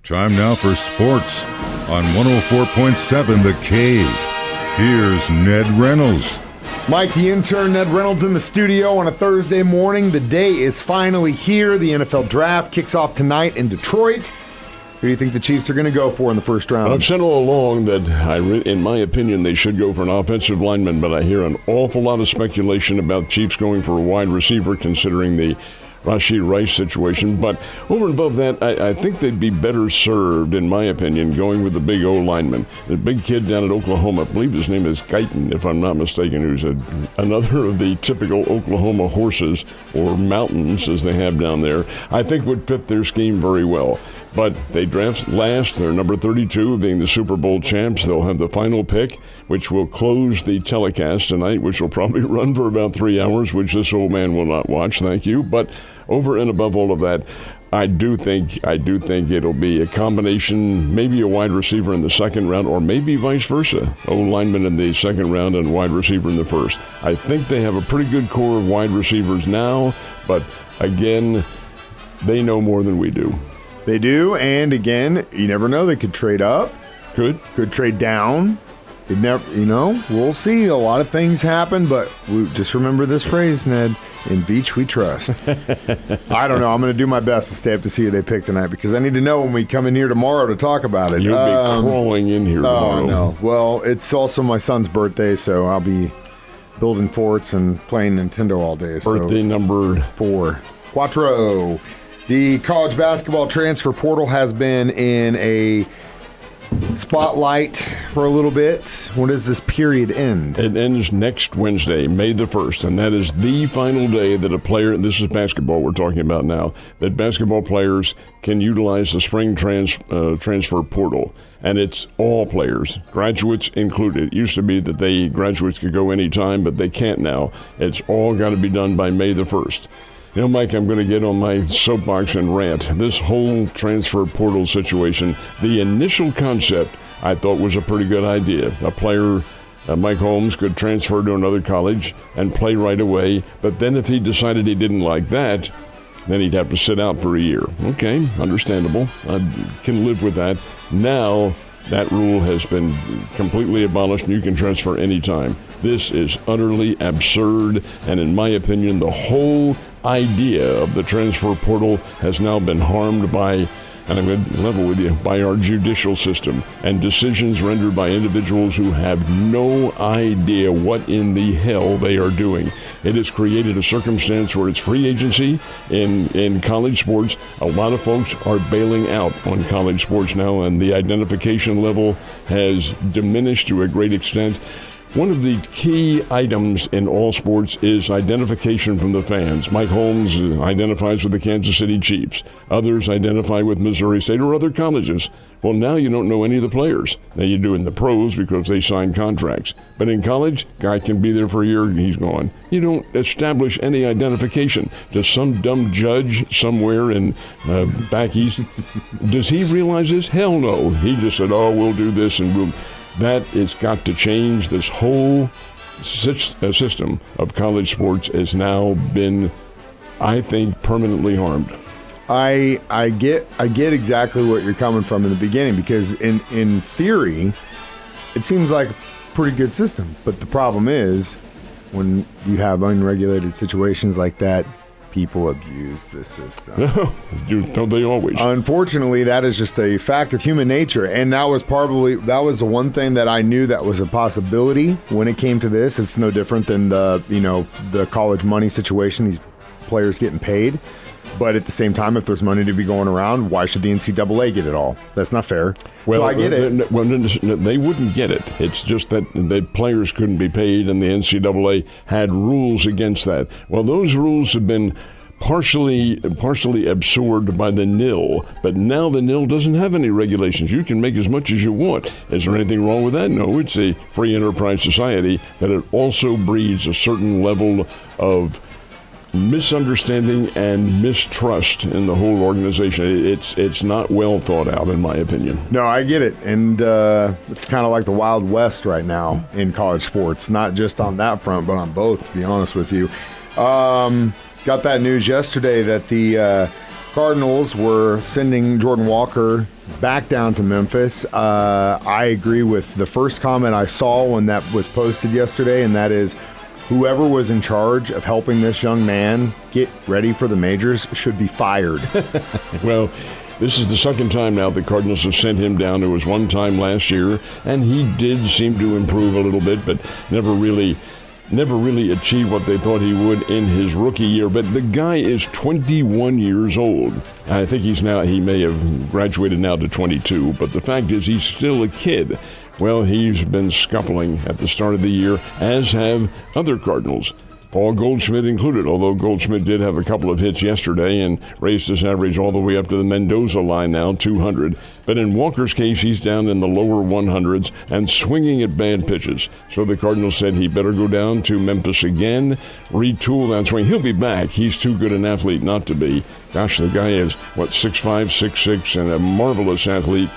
Time now for sports on 104.7 The Cave. Here's Ned Reynolds. Mike, the intern, Ned Reynolds in the studio on a Thursday morning. The day is finally here. The NFL draft kicks off tonight in Detroit. Who do you think the Chiefs are going to go for in the first round? I've said all along that, in my opinion, they should go for an offensive lineman, but I hear an awful lot of speculation about Chiefs going for a wide receiver considering the Rashid Rice situation. But over and above that, I think they'd be better served, in my opinion, going with the big O-lineman. The big kid down at Oklahoma, I believe his name is Guyton, if I'm not mistaken, who's another of the typical Oklahoma horses, or mountains, as they have down there, I think would fit their scheme very well. But they draft last. They're number 32, being the Super Bowl champs. They'll have the final pick, which will close the telecast tonight, which will probably run for about 3 hours, which this old man will not watch, thank you. But over and above all of that, I do think it'll be a combination, maybe a wide receiver in the second round, or maybe vice versa. O-lineman in the second round and wide receiver in the first. I think they have a pretty good core of wide receivers now, but again, they know more than we do. They do, and again, you never know. They could trade up. Could trade down. It never, we'll see. A lot of things happen, but just remember this phrase, Ned. In Veach, we trust. I don't know. I'm going to do my best to stay up to see who they pick tonight because I need to know when we come in here tomorrow to talk about it. You'll be crawling in here tomorrow. Oh, no. Well, it's also my son's birthday, so I'll be building forts and playing Nintendo all day. Birthday number 4. Quattro. The college basketball transfer portal has been in a spotlight for a little bit. When does this period end? It ends next Wednesday, May the 1st, and that is the final day that a player, this is basketball we're talking about now, that basketball players can utilize the spring transfer portal. And it's all players, graduates included. It used to be that graduates could go anytime, but they can't now. It's all got to be done by May the 1st. Mike, I'm going to get on my soapbox and rant. This whole transfer portal situation, the initial concept, I thought was a pretty good idea. A player, Mike Holmes, could transfer to another college and play right away, but then if he decided he didn't like that, then he'd have to sit out for a year. Okay, understandable. I can live with that. Now, that rule has been completely abolished, and you can transfer anytime. This is utterly absurd, and in my opinion, the whole idea of the transfer portal has now been harmed by, and I'm going to level with you, by our judicial system and decisions rendered by individuals who have no idea what in the hell they are doing. It has created a circumstance where it's free agency in college sports. A lot of folks are bailing out on college sports now, and the identification level has diminished to a great extent. One of the key items in all sports is identification from the fans. Mike Holmes identifies with the Kansas City Chiefs. Others identify with Missouri State or other colleges. Well, now you don't know any of the players. Now you do in the pros because they sign contracts. But in college, guy can be there for a year and he's gone. You don't establish any identification. Does some dumb judge somewhere in back east, does he realize this? Hell no. He just said, we'll do this and we'll... That has got to change. This whole system of college sports has now been, I think, permanently harmed. I get exactly what you're coming from in the beginning because in theory, it seems like a pretty good system. But the problem is when you have unregulated situations like that, people abuse the system. Don't they always? Unfortunately, that is just a fact of human nature. And that was the one thing that I knew that was a possibility when it came to this. It's no different than the college money situation, these players getting paid. But at the same time, if there's money to be going around, why should the NCAA get it all? That's not fair. Well, so I get it. Well, they wouldn't get it. It's just that the players couldn't be paid, and the NCAA had rules against that. Well, those rules have been partially absorbed by the NIL, but now the NIL doesn't have any regulations. You can make as much as you want. Is there anything wrong with that? No, it's a free enterprise society, but it also breeds a certain level of misunderstanding and mistrust in the whole organization. It's not well thought out, in my opinion. No, I get it. And it's kind of like the Wild West right now in college sports, not just on that front, but on both, to be honest with you. Got that news yesterday that the Cardinals were sending Jordan Walker back down to Memphis. I agree with the first comment I saw when that was posted yesterday, and that is whoever was in charge of helping this young man get ready for the majors should be fired. Well, this is the second time now the Cardinals have sent him down. It was one time last year, and he did seem to improve a little bit, but never really achieved what they thought he would in his rookie year. But the guy is 21 years old. I think he may have graduated now to 22, but the fact is he's still a kid. Well, he's been scuffling at the start of the year, as have other Cardinals. Paul Goldschmidt included, although Goldschmidt did have a couple of hits yesterday and raised his average all the way up to the Mendoza line now, 200. But in Walker's case, he's down in the lower 100s and swinging at bad pitches. So the Cardinals said he better go down to Memphis again, retool that swing. He'll be back. He's too good an athlete not to be. Gosh, the guy is, 6'5", 6'6", and a marvelous athlete.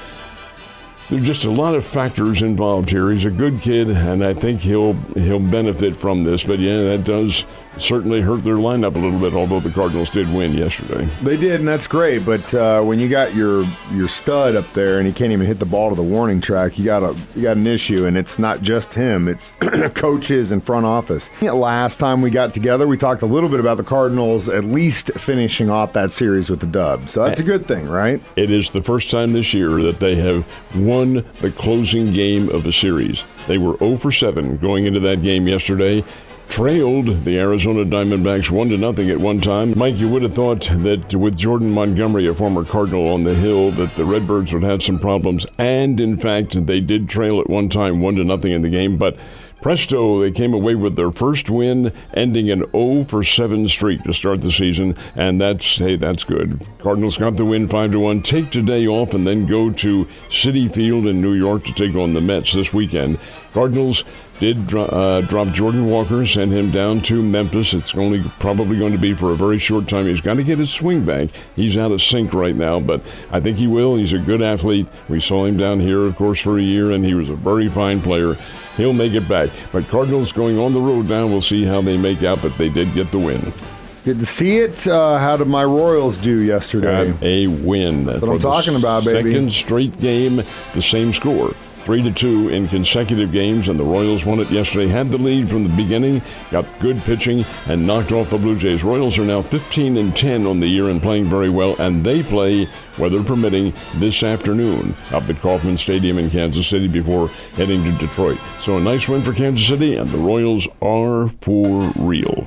There's just a lot of factors involved here. He's a good kid, and I think he'll benefit from this. But, yeah, that does certainly hurt their lineup a little bit, although the Cardinals did win yesterday. They did, and that's great. But when you got your stud up there and he can't even hit the ball to the warning track, you got an issue, and it's not just him. It's coaches and front office. Last time we got together, we talked a little bit about the Cardinals at least finishing off that series with the dub. So that's a good thing, right? It is the first time this year that they have won the closing game of a series. They were 0 for 7 going into that game yesterday. Trailed the Arizona Diamondbacks 1-0 at one time. Mike, you would have thought that with Jordan Montgomery, a former Cardinal, on the hill, that the Redbirds would have some problems. And, in fact, they did trail at one time 1-0 in the game. But presto, they came away with their first win, ending an 0 for 7 streak to start the season. And that's good. Cardinals got the win 5-1. Take today off and then go to Citi Field in New York to take on the Mets this weekend. Cardinals did drop Jordan Walker, send him down to Memphis. It's probably going to be for a very short time. He's got to get his swing back. He's out of sync right now, but I think he will. He's a good athlete. We saw him down here, of course, for a year, and he was a very fine player. He'll make it back. But Cardinals going on the road now. We'll see how they make out, but they did get the win. It's good to see it. How did my Royals do yesterday? Got a win. That's what I'm talking about, baby. Second straight game, the same score. 3-2 in consecutive games, and the Royals won it yesterday. Had the lead from the beginning, got good pitching, and knocked off the Blue Jays. Royals are now 15-10 on the year and playing very well, and they play, weather permitting, this afternoon up at Kauffman Stadium in Kansas City before heading to Detroit. So a nice win for Kansas City, and the Royals are for real.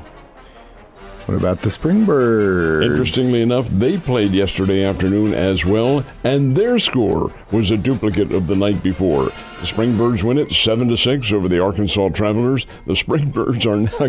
What about the Springbirds? Interestingly enough, they played yesterday afternoon as well, and their score was a duplicate of the night before. The Springbirds win it 7-6 over the Arkansas Travelers. The Springbirds are now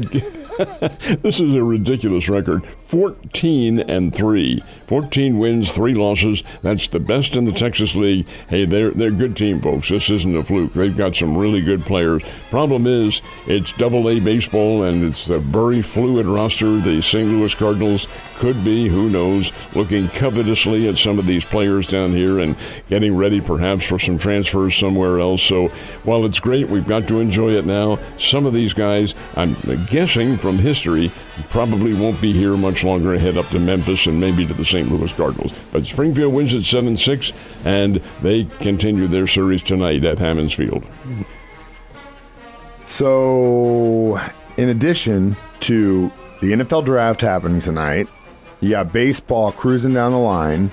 this is a ridiculous record, 14-3. 14 wins, 3 losses. That's the best in the Texas League. Hey, they're a good team, folks. This isn't a fluke. They've got some really good players. Problem is, it's Double-A baseball, and it's a very fluid roster. The St. Louis Cardinals could be, who knows, looking covetously at some of these players down here and getting ready perhaps for some transfers somewhere else. So while it's great, we've got to enjoy it now. Some of these guys, I'm guessing from history, probably won't be here much longer. Head up to Memphis and maybe to the St. Louis Cardinals. But Springfield wins at 7-6, and they continue their series tonight at Hammons Field. So, in addition to the NFL draft happening tonight, you got baseball cruising down the line.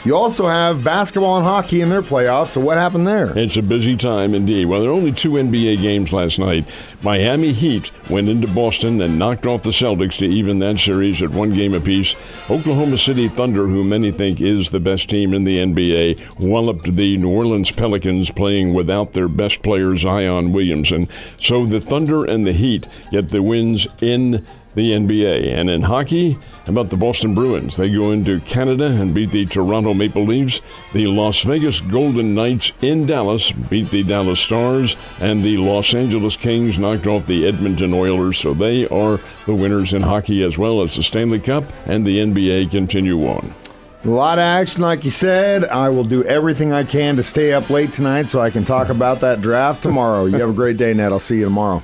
You also have basketball and hockey in their playoffs, so what happened there? It's a busy time indeed. Well, there were only 2 NBA games last night. Miami Heat went into Boston and knocked off the Celtics to even that series at 1 game apiece. Oklahoma City Thunder, who many think is the best team in the NBA, walloped the New Orleans Pelicans, playing without their best player, Zion Williamson. So the Thunder and the Heat get the wins in the NBA. And in hockey, how about the Boston Bruins? They go into Canada and beat the Toronto Maple Leafs. The Las Vegas Golden Knights in Dallas beat the Dallas Stars, and the Los Angeles Kings knocked off the Edmonton Oilers. So they are the winners in hockey, as well as the Stanley Cup and the NBA continue on. A lot of action, like you said. I will do everything I can to stay up late tonight so I can talk about that draft tomorrow. You have a great day, Ned. I'll see you tomorrow.